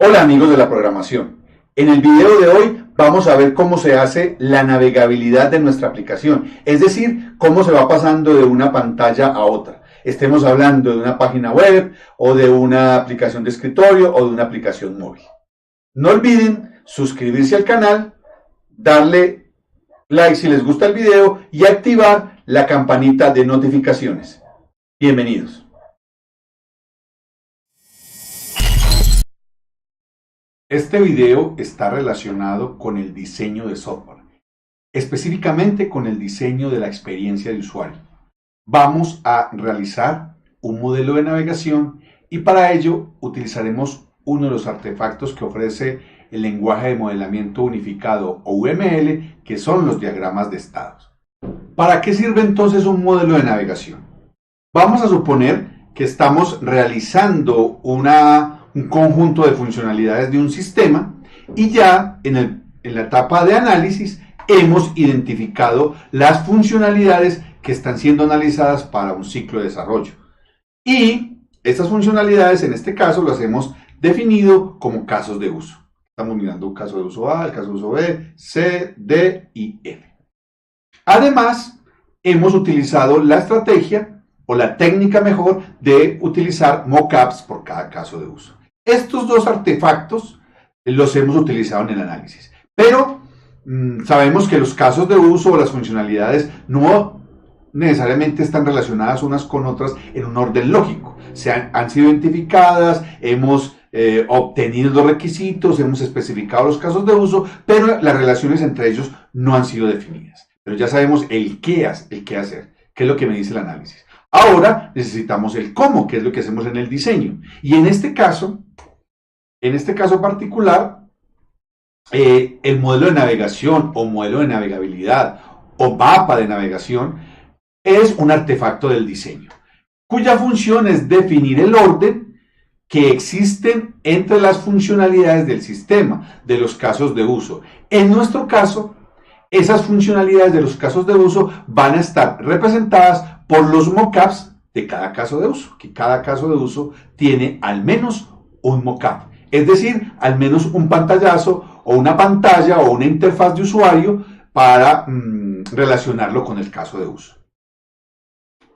Hola amigos de la programación. En el video de hoy vamos a ver cómo se hace la navegabilidad de nuestra aplicación, es decir, cómo se va pasando de una pantalla a otra. Estemos hablando de una página web o de una aplicación de escritorio o de una aplicación móvil. No olviden suscribirse al canal, darle like si les gusta el video y activar la campanita de notificaciones. Bienvenidos. Este video está relacionado con el diseño de software, específicamente con el diseño de la experiencia de usuario. Vamos a realizar un modelo de navegación y para ello utilizaremos uno de los artefactos que ofrece el lenguaje de modelamiento unificado o UML, que son los diagramas de estados. ¿Para qué sirve entonces un modelo de navegación? Vamos a suponer que estamos realizando un conjunto de funcionalidades de un sistema y ya en la etapa de análisis hemos identificado las funcionalidades que están siendo analizadas para un ciclo de desarrollo. Y estas funcionalidades, en este caso, las hemos definido como casos de uso. Estamos mirando un caso de uso A, el caso de uso B, C, D y F. Además, hemos utilizado la estrategia o la técnica mejor de utilizar mockups por cada caso de uso. Estos dos artefactos los hemos utilizado en el análisis, pero sabemos que los casos de uso o las funcionalidades no necesariamente están relacionadas unas con otras en un orden lógico. Han sido identificadas, hemos obtenido los requisitos, hemos especificado los casos de uso, pero las relaciones entre ellos no han sido definidas. Pero ya sabemos el qué hacer, qué es lo que me dice el análisis. Ahora necesitamos el cómo, que es lo que hacemos en el diseño. Y en este caso particular, el modelo de navegación o modelo de navegabilidad o mapa de navegación es un artefacto del diseño, cuya función es definir el orden que existen entre las funcionalidades del sistema, de los casos de uso. En nuestro caso, esas funcionalidades de los casos de uso van a estar representadas por los mockups de cada caso de uso, que cada caso de uso tiene al menos un mockup, es decir, al menos un pantallazo o una pantalla o una interfaz de usuario para relacionarlo con el caso de uso.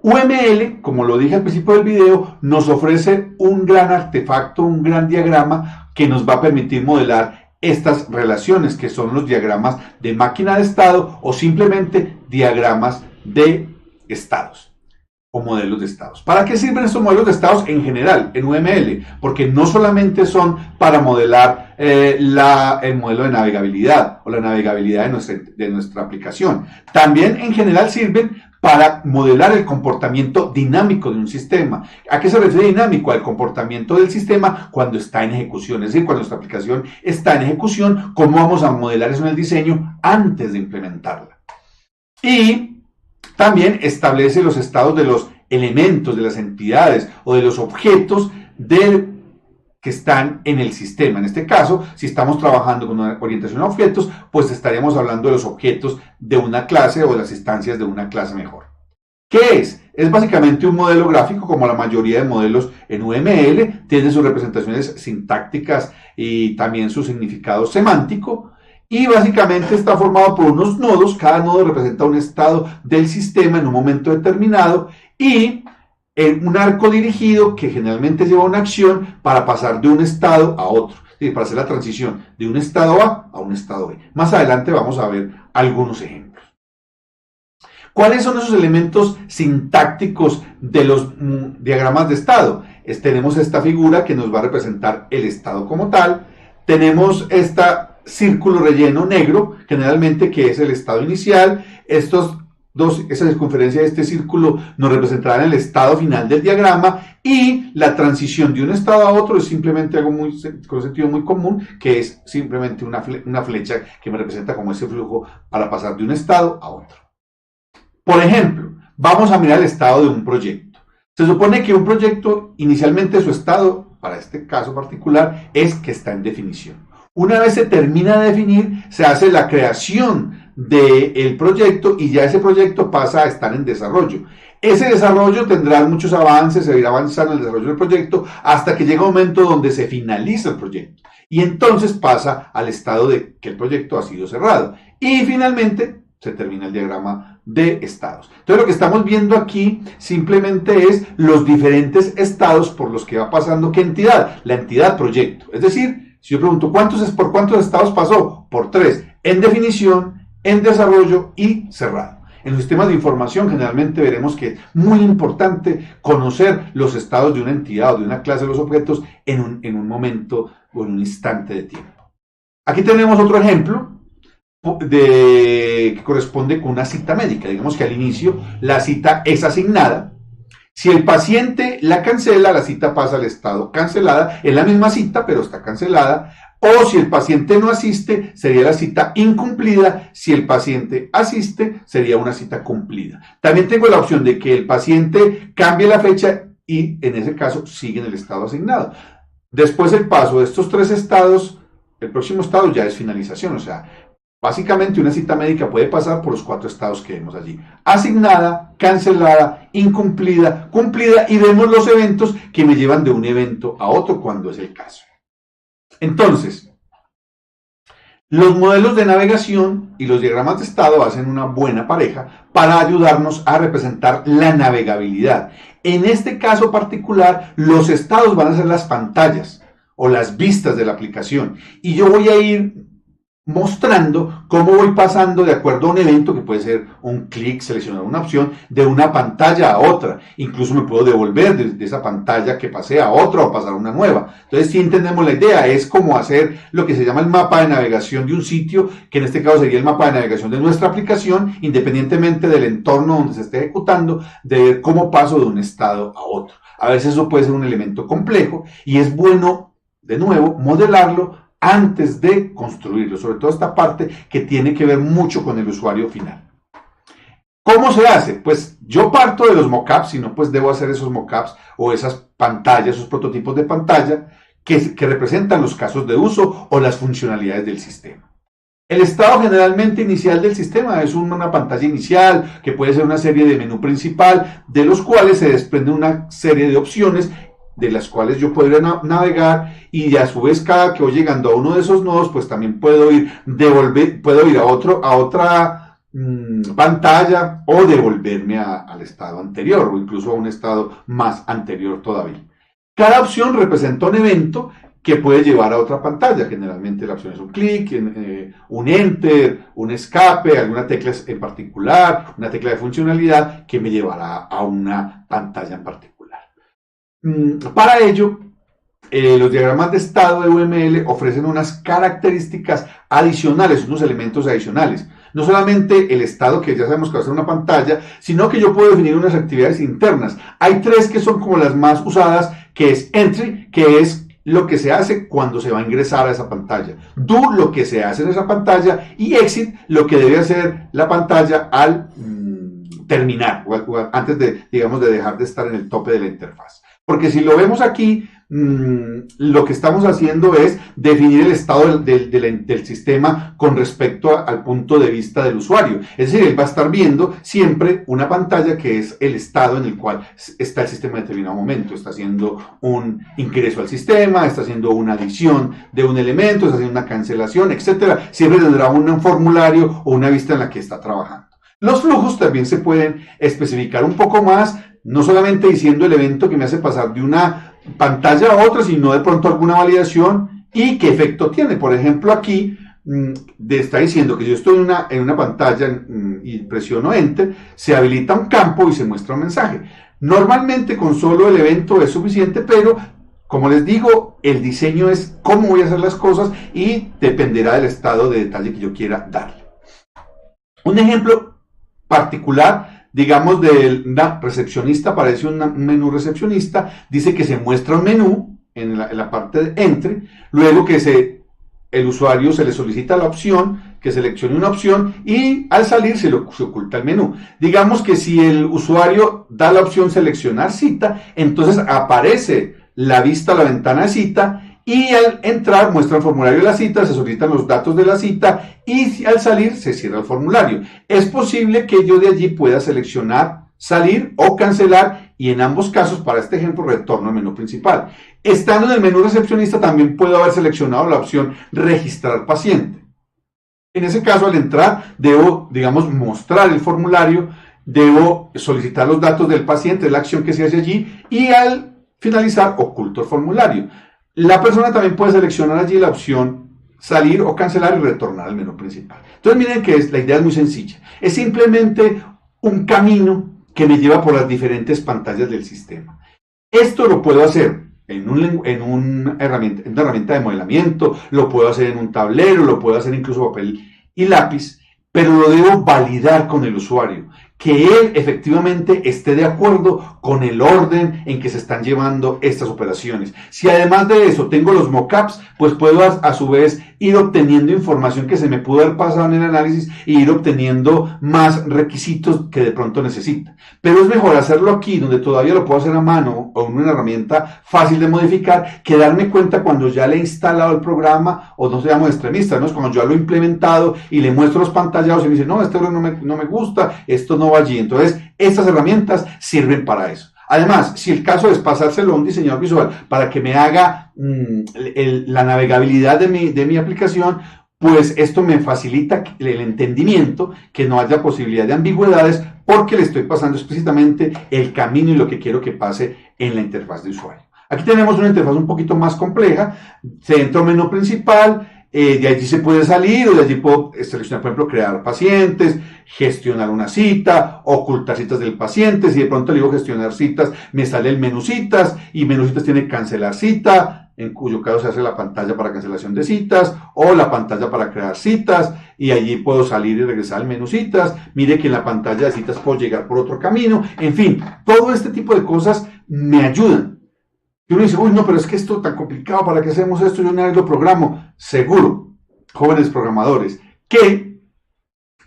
UML, como lo dije al principio del video, nos ofrece un gran artefacto, un gran diagrama que nos va a permitir modelar estas relaciones, que son los diagramas de máquina de estado o simplemente diagramas de estados o modelos de estados. ¿Para qué sirven estos modelos de estados en general en UML? Porque no solamente son para modelar el modelo de navegabilidad o la navegabilidad de nuestra aplicación, también en general sirven para modelar el comportamiento dinámico de un sistema. ¿A qué se refiere dinámico? Al comportamiento del sistema cuando está en ejecución, es decir, cuando nuestra aplicación está en ejecución, cómo vamos a modelar eso en el diseño antes de implementarla. Y también establece los estados de los elementos, de las entidades o de los objetos que están en el sistema. En este caso, si estamos trabajando con una orientación a objetos, pues estaríamos hablando de los objetos de una clase o de las instancias de una clase mejor. ¿Qué es? Es básicamente un modelo gráfico, como la mayoría de modelos en UML, tiene sus representaciones sintácticas y también su significado semántico, y básicamente está formado por unos nodos. Cada nodo representa un estado del sistema en un momento determinado y en un arco dirigido que generalmente lleva una acción para pasar de un estado a otro, es decir, para hacer la transición de un estado A a un estado B. Más adelante vamos a ver algunos ejemplos. ¿Cuáles son esos elementos sintácticos de los diagramas de estado? Tenemos esta figura que nos va a representar el estado como tal. Tenemos este círculo relleno negro, generalmente, que es el estado inicial. Esa circunferencia de este círculo nos representará el estado final del diagrama, y la transición de un estado a otro es simplemente algo con un sentido muy común, que es simplemente una flecha que me representa como ese flujo para pasar de un estado a otro. Por ejemplo, vamos a mirar el estado de un proyecto. Se supone que un proyecto, inicialmente su estado, para este caso particular, es que está en definición. Una vez se termina de definir, se hace la creación del proyecto y ya ese proyecto pasa a estar en desarrollo. Ese desarrollo tendrá muchos avances, se irá avanzando en el desarrollo del proyecto hasta que llega un momento donde se finaliza el proyecto y entonces pasa al estado de que el proyecto ha sido cerrado y finalmente se termina el diagrama de estados. Entonces lo que estamos viendo aquí simplemente es los diferentes estados por los que va pasando qué entidad, la entidad proyecto. Es decir, si yo pregunto por cuántos estados pasó, por 3, en definición, en desarrollo y cerrado. En los sistemas de información generalmente veremos que es muy importante conocer los estados de una entidad o de una clase de los objetos en un momento o en un instante de tiempo. Aquí tenemos otro ejemplo que corresponde con una cita médica. Digamos que al inicio la cita es asignada. Si el paciente la cancela, la cita pasa al estado cancelada. Es la misma cita, pero está cancelada. O si el paciente no asiste, sería la cita incumplida. Si el paciente asiste, sería una cita cumplida. También tengo la opción de que el paciente cambie la fecha y en ese caso sigue en el estado asignado. Después del paso de estos 3 estados, el próximo estado ya es finalización. O sea, básicamente una cita médica puede pasar por los 4 estados que vemos allí. Asignada, cancelada, incumplida, cumplida y vemos los eventos que me llevan de un evento a otro cuando es el caso. Entonces, los modelos de navegación y los diagramas de estado hacen una buena pareja para ayudarnos a representar la navegabilidad. En este caso particular, los estados van a ser las pantallas o las vistas de la aplicación. Y yo voy a ir mostrando cómo voy pasando de acuerdo a un evento que puede ser un clic, seleccionar una opción, de una pantalla a otra. Incluso me puedo devolver de esa pantalla que pasé a otra o pasar a una nueva. Entonces, si entendemos la idea, es como hacer lo que se llama el mapa de navegación de un sitio, que en este caso sería el mapa de navegación de nuestra aplicación, independientemente del entorno donde se esté ejecutando, de ver cómo paso de un estado a otro. A veces eso puede ser un elemento complejo y es bueno, de nuevo, modelarlo antes de construirlo, sobre todo esta parte que tiene que ver mucho con el usuario final. ¿Cómo se hace? Pues yo parto de los mockups, si no, pues debo hacer esos mockups o esas pantallas, esos prototipos de pantalla que representan los casos de uso o las funcionalidades del sistema. El estado generalmente inicial del sistema es una pantalla inicial que puede ser una serie de menú principal, de los cuales se desprende una serie de opciones de las cuales yo podría navegar y a su vez cada que voy llegando a uno de esos nodos pues también puedo ir a otra pantalla o devolverme al estado anterior o incluso a un estado más anterior todavía. Cada opción representa un evento que puede llevar a otra pantalla. Generalmente la opción es un clic, un enter, un escape, alguna tecla en particular, una tecla de funcionalidad que me llevará a una pantalla en particular. Para ello, los diagramas de estado de UML ofrecen unas características adicionales, unos elementos adicionales. No solamente el estado, que ya sabemos que va a ser una pantalla, sino que yo puedo definir unas actividades internas. Hay 3 que son como las más usadas, que es entry, que es lo que se hace cuando se va a ingresar a esa pantalla. Do, lo que se hace en esa pantalla. Y exit, lo que debe hacer la pantalla al terminar, o antes de, digamos, de dejar de estar en el tope de la interfaz. Porque si lo vemos aquí, lo que estamos haciendo es definir el estado del sistema con respecto al punto de vista del usuario. Es decir, él va a estar viendo siempre una pantalla que es el estado en el cual está el sistema en determinado momento. Está haciendo un ingreso al sistema, está haciendo una adición de un elemento, está haciendo una cancelación, etc. Siempre tendrá un formulario o una vista en la que está trabajando. Los flujos también se pueden especificar un poco más, no solamente diciendo el evento que me hace pasar de una pantalla a otra, sino de pronto alguna validación y qué efecto tiene. Por ejemplo, aquí está diciendo que yo estoy en una pantalla y presiono Enter, se habilita un campo y se muestra un mensaje. Normalmente con solo el evento es suficiente, pero como les digo, el diseño es cómo voy a hacer las cosas y dependerá del estado de detalle que yo quiera darle. Un ejemplo particular, digamos, de una recepcionista, aparece un menú recepcionista, dice que se muestra un menú en la parte de Entry, luego que el usuario se le solicita la opción, que seleccione una opción y al salir se oculta el menú. Digamos que si el usuario da la opción seleccionar cita, entonces aparece la vista a la ventana de cita y al entrar muestra el formulario de la cita, se solicitan los datos de la cita y al salir se cierra el formulario. Es posible que yo de allí pueda seleccionar salir o cancelar, y en ambos casos, para este ejemplo, retorno al menú principal. Estando en el menú recepcionista, también puedo haber seleccionado la opción registrar paciente. En ese caso, al entrar, debo, digamos, mostrar el formulario, debo solicitar los datos del paciente, la acción que se hace allí, y al finalizar, oculto el formulario. La persona también puede seleccionar allí la opción salir o cancelar y retornar al menú principal. Entonces miren que la idea es muy sencilla. Es simplemente un camino que me lleva por las diferentes pantallas del sistema. Esto lo puedo hacer en una herramienta de modelamiento, lo puedo hacer en un tablero, lo puedo hacer incluso papel y lápiz, pero lo debo validar con el usuario, que él efectivamente esté de acuerdo con el orden en que se están llevando estas operaciones. Si además de eso tengo los mockups, pues puedo a su vez ir obteniendo información que se me pudo haber pasado en el análisis e ir obteniendo más requisitos que de pronto necesita. Pero es mejor hacerlo aquí, donde todavía lo puedo hacer a mano o en una herramienta fácil de modificar, que darme cuenta cuando ya le he instalado el programa, o no seamos extremistas, ¿no? Es cuando ya lo he implementado y le muestro los pantallados y me dice, no, este no me gusta, esto no va allí. Entonces, estas herramientas sirven para eso. Además, si el caso es pasárselo a un diseñador visual para que me haga la navegabilidad de mi aplicación, pues esto me facilita el entendimiento, que no haya posibilidad de ambigüedades, porque le estoy pasando explícitamente el camino y lo que quiero que pase en la interfaz de usuario. Aquí tenemos una interfaz un poquito más compleja. Se entra a un menú principal. De allí se puede salir, o de allí puedo seleccionar, por ejemplo, crear pacientes, gestionar una cita, ocultar citas del paciente. Si de pronto le digo gestionar citas, me sale el menú citas, y menú citas tiene cancelar cita, en cuyo caso se hace la pantalla para cancelación de citas, o la pantalla para crear citas, y allí puedo salir y regresar al menú citas. Mire que en la pantalla de citas puedo llegar por otro camino. En fin, todo este tipo de cosas me ayudan. Y uno dice, uy, no, pero es que esto es tan complicado, ¿para qué hacemos esto? Yo una vez lo programo. Seguro, jóvenes programadores, que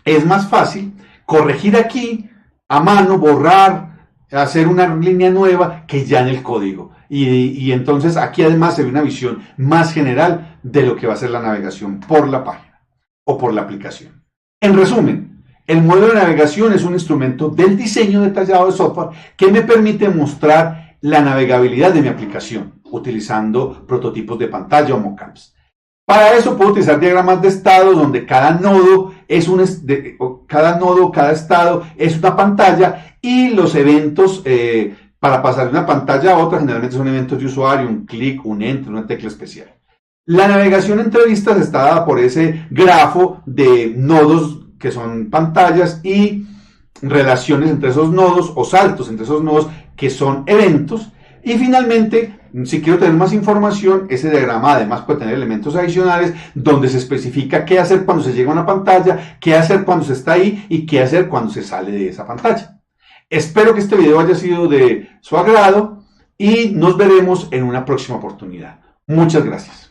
es más fácil corregir aquí a mano, borrar, hacer una línea nueva que ya en el código. Y entonces aquí además se ve una visión más general de lo que va a ser la navegación por la página o por la aplicación. En resumen, el modelo de navegación es un instrumento del diseño detallado de software que me permite mostrar la navegabilidad de mi aplicación, utilizando prototipos de pantalla o mockups. Para eso puedo utilizar diagramas de estado, donde cada nodo, cada estado es una pantalla, y los eventos para pasar de una pantalla a otra generalmente son eventos de usuario, un clic, un enter, una tecla especial. La navegación entre vistas está dada por ese grafo de nodos que son pantallas y relaciones entre esos nodos o saltos entre esos nodos que son eventos. Y finalmente, si quiero tener más información, ese diagrama además puede tener elementos adicionales donde se especifica qué hacer cuando se llega a una pantalla, qué hacer cuando se está ahí y qué hacer cuando se sale de esa pantalla. Espero que este video haya sido de su agrado y nos veremos en una próxima oportunidad. Muchas gracias.